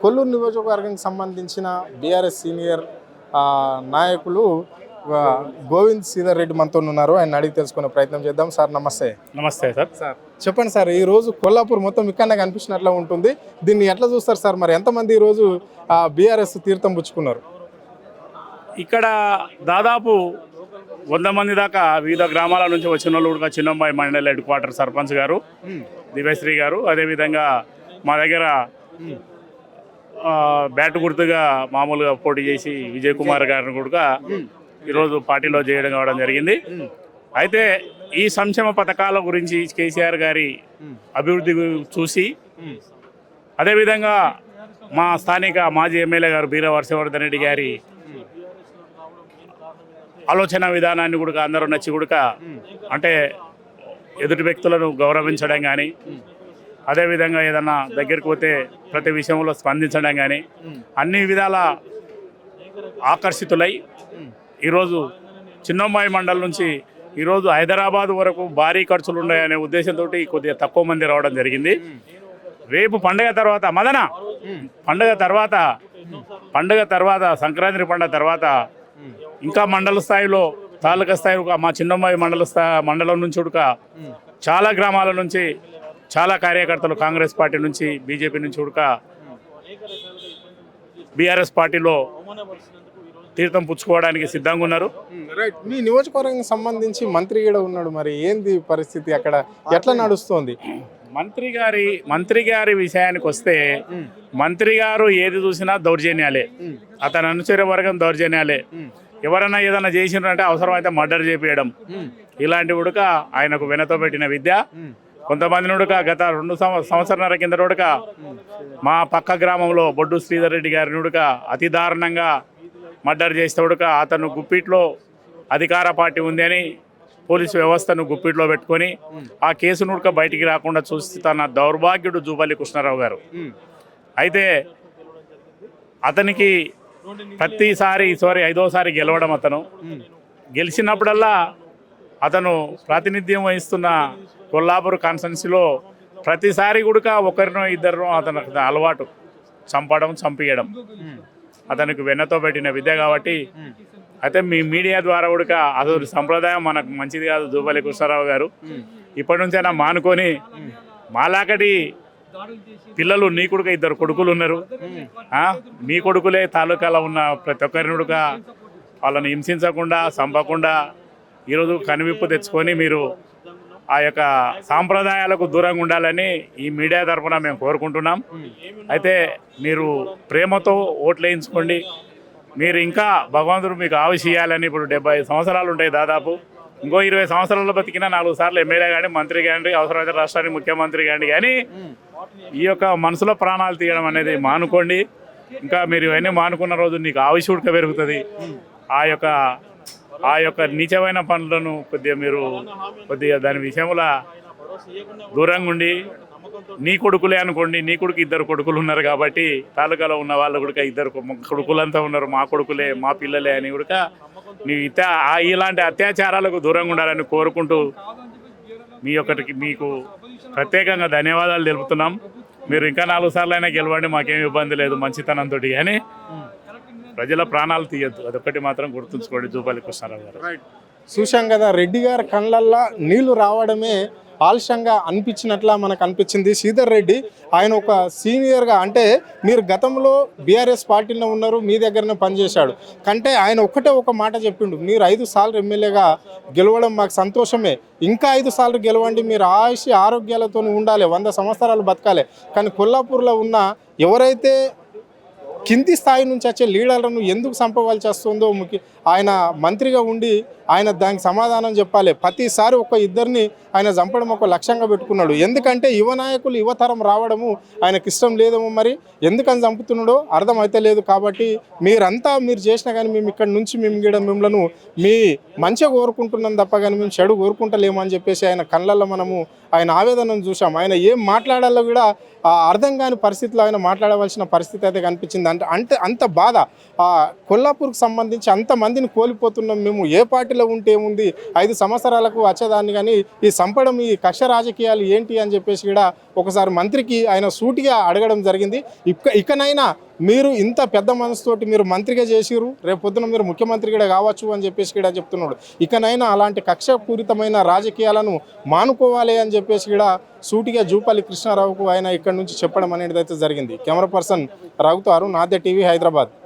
కొల్లూరు నియోజకవర్గానికి సంబంధించిన BRS senior నాయకులు గోవింద్ శ్రీధర్ రెడ్డి మనతో ఉన్నారు. ఆయన అడిగి తెలుసుకునే ప్రయత్నం చేద్దాం. సార్ నమస్తే. నమస్తే సార్. చెప్పండి సార్, ఈ రోజు కొల్లాపూర్ మొత్తం ఇక్కడనే కనిపించినట్లా ఉంటుంది. దీన్ని ఎట్లా చూస్తారు సార్? మరి ఎంతమంది ఈరోజు బీఆర్ఎస్ తీర్థం పుచ్చుకున్నారు? ఇక్కడ దాదాపు 100 మంది దాకా వివిధ గ్రామాల నుంచి వచ్చిన వాళ్ళు కూడా చిన్నంబాయి మండల్ హెడ్ క్వార్టర్ సర్పంచ్ గారు దివ్యశ్రీ గారు, అదేవిధంగా మా దగ్గర బ్యాట్ గుర్తుగా మామూలుగా పోటీ చేసి విజయ్ కుమార్ గారిని కూడా ఈరోజు పార్టీలో చేయడం కావడం జరిగింది. అయితే ఈ సంక్షేమ పథకాల గురించి కేసీఆర్ గారి అభివృద్ధి చూసి, అదేవిధంగా మా స్థానిక మాజీ ఎమ్మెల్యే గారు బీర వర్షవర్ధన్ రెడ్డి గారి ఆలోచన విధానాన్ని కూడా అందరూ నచ్చి కూడా అంటే ఎదుటి వ్యక్తులను గౌరవించడం కానీ, అదేవిధంగా ఏదన్నా దగ్గరికి పోతే ప్రతి విషయంలో స్పందించడం కానీ అన్ని విధాల ఆకర్షితులై ఈరోజు చిన్నంబాయి మండలం నుంచి ఈరోజు హైదరాబాద్ వరకు భారీ ఖర్చులు ఉన్నాయనే ఉద్దేశంతో కొద్దిగా తక్కువ మంది రావడం జరిగింది. రేపు పండగ తర్వాత పండగ తర్వాత సంక్రాంతి పండుగ తర్వాత ఇంకా మండల స్థాయిలో తాలూకా స్థాయిలో మా చిన్నంబాయి మండలం నుంచి ఉడక చాలా గ్రామాల నుంచి చాలా కార్యకర్తలు కాంగ్రెస్ పార్టీ నుంచి బీజేపీ నుంచి ఉడక బీఆర్ఎస్ పార్టీలో తీర్థం పుచ్చుకోవడానికి సిద్ధంగా ఉన్నారు. రైట్. మీ నియోజకవర్గానికి సంబంధించి మంత్రి కూడా ఉన్నాడు, మరి ఏంది పరిస్థితి అక్కడ, ఎట్లా నడుస్తోంది? మంత్రి గారి విషయానికి వస్తే మంత్రి గారు ఏది చూసినా దౌర్జన్యాలే, అతని అనుచర వర్గం దౌర్జన్యాలే. ఎవరైనా ఏదైనా చేసినారంటే అవసరమైతే మర్డర్ చేపియడం, ఇలాంటి ఉడక ఆయనకు వెనతో పెట్టిన విద్య. కొంతమంది ఉడక గత 2 సంవత్సరాల కింద ఉడక మా పక్క గ్రామంలో బొడ్డు శ్రీధర్ రెడ్డి గారిని ఉడక అతి దారుణంగా మర్డర్ చేస్తే ఉడక అతను గుప్పిట్లో అధికార పార్టీ ఉంది అని పోలీసు వ్యవస్థను గుప్పిట్లో పెట్టుకొని ఆ కేసును ఉడక బయటికి రాకుండా చూసి తన దౌర్భాగ్యుడు జూపల్లి కృష్ణారావు గారు. అయితే అతనికి ప్రతిసారి 5వసారి గెలవడం, అతను గెలిచినప్పుడల్లా అతను ప్రాతినిధ్యం వహిస్తున్న కొల్లాపూర్ కాన్స్టిట్యున్సీలో ప్రతిసారి కూడా ఒకరినో ఇద్దరినో అతనికి అలవాటు చంపడం, చంపియడం అతనికి వెన్నతో పెట్టిన విద్య. కాబట్టి అయితే మీ మీడియా ద్వారా కూడా అసలు సంప్రదాయం మనకు మంచిది కాదు. జూపల్లి కృష్ణారావు గారు ఇప్పటి నుంచైనా మానుకొని, మాలాకటి పిల్లలు నీ కొడుకు 2 కొడుకులు ఉన్నారు, మీ కొడుకులే తాలూకాలో ఉన్న ప్రతి ఒక్కరిని కూడా వాళ్ళని హింసించకుండా, చంపకుండా ఈరోజు కనువిప్పు తెచ్చుకొని మీరు ఆ యొక్క సాంప్రదాయాలకు దూరంగా ఉండాలని ఈ మీడియా తరఫున మేము కోరుకుంటున్నాం. అయితే మీరు ప్రేమతో ఓట్లు వేయించుకోండి. మీరు ఇంకా భగవంతుడు మీకు ఆవిషేయాలని, ఇప్పుడు 75 సంవత్సరాలు ఉంటాయి దాదాపు, ఇంకో 20 సంవత్సరాల్లో బతికినా 4 సార్లు ఎమ్మెల్యే కానీ, మంత్రి కానీ, అవసరమైతే రాష్ట్రానికి ముఖ్యమంత్రి కానీ ఈ యొక్క మనసులో ప్రాణాలు తీయడం అనేది మానుకోండి. ఇంకా మీరు ఇవన్నీ మానుకున్న రోజు నీకు ఆవిషుడిక పెరుగుతుంది. ఆ యొక్క నీచమైన పనులను కొద్దిగా దాని విషయంలో దూరంగా ఉండి, నీ కొడుకులే అనుకోండి. నీ కొడుకు 2 కొడుకులు ఉన్నారు కాబట్టి తాలూకాలో ఉన్న వాళ్ళు కూడా 2 కొడుకులంతా ఉన్నారు, మా కొడుకులే, మా పిల్లలే అని కూడా నీ ఇలాంటి అత్యాచారాలకు దూరంగా ఉండాలని కోరుకుంటూ మీకు ప్రత్యేకంగా ధన్యవాదాలు తెలుపుతున్నాం. మీరు ఇంకా 4 సార్లు అయినా గెలవండి, మాకేం ఇబ్బంది లేదు మంచితనంతో. కానీ ప్రజల ప్రాణాలు తీయద్దు, అదొక్కటి మాత్రం గుర్తుంచుకోండి. జూపల్లి కృష్ణారావు గారు. చూశాం కదా, రెడ్డి గారి కళ్ళల్లో నీళ్లు రావడమే ఆలస్యంగా అనిపించినట్లా మనకు అనిపించింది. శ్రీధర్ రెడ్డి ఆయన ఒక సీనియర్గా, అంటే మీరు గతంలో బీఆర్ఎస్ పార్టీలో ఉన్నారు, మీ దగ్గరనే పనిచేశాడు కంటే ఆయన ఒక మాట చెప్పిండు, మీరు 5 సార్లు ఎమ్మెల్యేగా గెలవడం మాకు సంతోషమే, ఇంకా 5 సార్లు గెలవండి, మీరు ఆరోగ్యాలతో ఉండాలి, 100 సంవత్సరాలు బతకాలి. కానీ కొల్లాపూర్లో ఉన్న ఎవరైతే కింది స్థాయి నుంచి వచ్చే లీడర్లను ఎందుకు చంపవలసి వస్తుందో ఆయన మంత్రిగా ఉండి ఆయన దానికి సమాధానం చెప్పాలి. ప్రతిసారి 1-2 ఆయన చంపడం ఒక లక్ష్యంగా పెట్టుకున్నాడు. ఎందుకంటే యువ నాయకులు, యువతరం రావడము ఆయనకి ఇష్టం లేదేమో, మరి ఎందుకని చంపుతున్నాడో అర్థమైతే లేదు. కాబట్టి మీరు చేసినా కానీ మేము ఇక్కడ నుంచి మిమ్మల్ని మీ మంచిగా కోరుకుంటున్నాం తప్ప కానీ మేము చెడు కోరుకుంటలేము అని చెప్పేసి ఆయన కళ్ళల్లో మనము ఆయన ఆవేదనను చూసాం. ఆయన ఏం మాట్లాడాలో కూడా అర్థం కాని పరిస్థితిలో ఆయన మాట్లాడవలసిన పరిస్థితి అయితే కనిపించింది. అంటే అంత బాధ కొల్లాపూర్కి సంబంధించి అంతమంది మందిని కోల్పోతున్నాం మేము. ఏ పార్టీలో ఉంటే ఏముంది, 5 సంవత్సరాలకు వచ్చేదాన్ని, కానీ ఈ సంపడం, ఈ కక్ష రాజకీయాలు ఏంటి అని చెప్పేసి కూడా ఒకసారి మంత్రికి ఆయన సూటిగా అడగడం జరిగింది. ఇకనైనా మీరు ఇంత పెద్ద మనసుతోటి మీరు మంత్రిగా చేసిరు, రేపు పొద్దున మీరు ముఖ్యమంత్రి కూడా కావచ్చు అని చెప్పేసి కూడా చెప్తున్నాడు. ఇకనైనా అలాంటి కక్షపూరితమైన రాజకీయాలను మానుకోవాలి అని చెప్పేసి కూడా సూటిగా జూపల్లి కృష్ణారావుకు ఆయన ఇక్కడి నుంచి చెప్పడం అనేది అయితే జరిగింది. కెమెరా పర్సన్ రఘుతో అరుణ్, ఆద్య టీవీ, హైదరాబాద్.